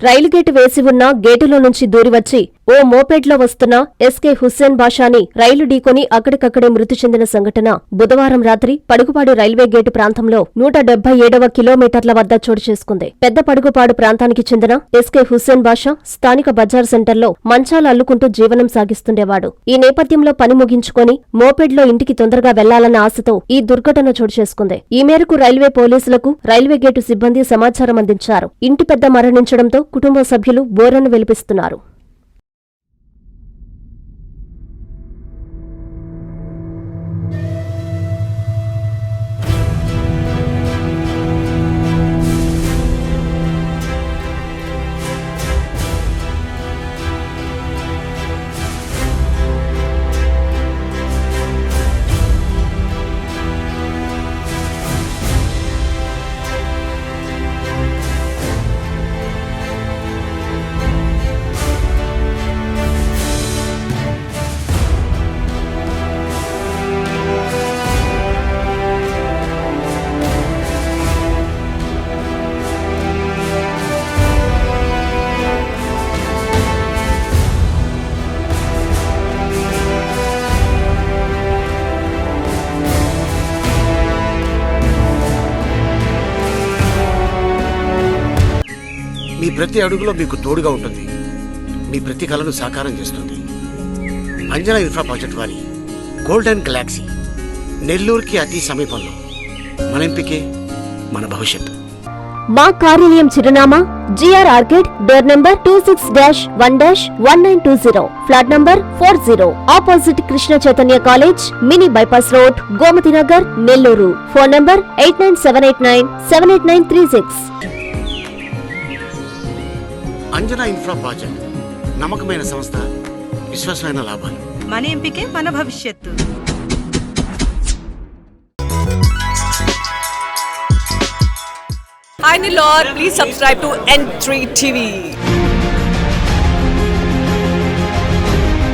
రైలు gate వేసి ఉన్న గేటులో నుంచి దూరివచ్చి ఓ మోపెడ్లో వస్తున్న ఎస్కే హుస్సేన్ బాషాని రైలు ఢీకొని అక్కడికక్కడే మృతి చెందిన సంఘటన బుధవారం రాత్రి పడుగుపాడు రైల్వే గేటు ప్రాంతంలో 177వ కిలోమీటర్ల వద్ద చోటు చేసుకుంది. పెద్ద పడుగుపాడు ప్రాంతానికి చెందిన ఎస్కే హుస్సేన్ బాషా స్థానిక బజార్ సెంటర్లో మంచాలు అల్లుకుంటూ జీవనం సాగిస్తుండేవాడు. ఈ నేపథ్యంలో పని ముగించుకొని మోపెడ్లో ఇంటికి తొందరగా వెళ్లాలన్న ఆశతో ఈ దుర్ఘటన చోటు చేసుకుంది. ఈ మేరకు రైల్వే పోలీసులకు రైల్వే గేటు సిబ్బంది సమాచారం అందించారు. ఇంటి పెద్ద మరణించడంతో కుటుంబ సభ్యులు బోరను వెలిపిస్తున్నారు. మీ ప్రతి అడుగులో మీకు తోడుగా ఉంటుంది. మీ ప్రతి కలను సాకారం చేస్తుంది. అంజనా ఇన్ఫ్రా ప్రాజెక్ట్ వారి గోల్డెన్ గెలాక్సీ నెల్లూరుకి అతి సమీపంలో. మన ఎంపికే మన భవిష్యత్తు. మా కార్యాలయం చిరునామా GR arcade, door number 26-1-1920, flat number 40, opposite Krishna Chaitanya college, mini bypass road, Gomathi Nagar, Nellore. Phone number 8978978936. Anjana infra project నమ్మకమైన సంస్థ, విశ్వాసమైన లాభాలు. మన ఎంపికే మన భవిష్యత్తు. Hi Nilor, please subscribe to N3 TV.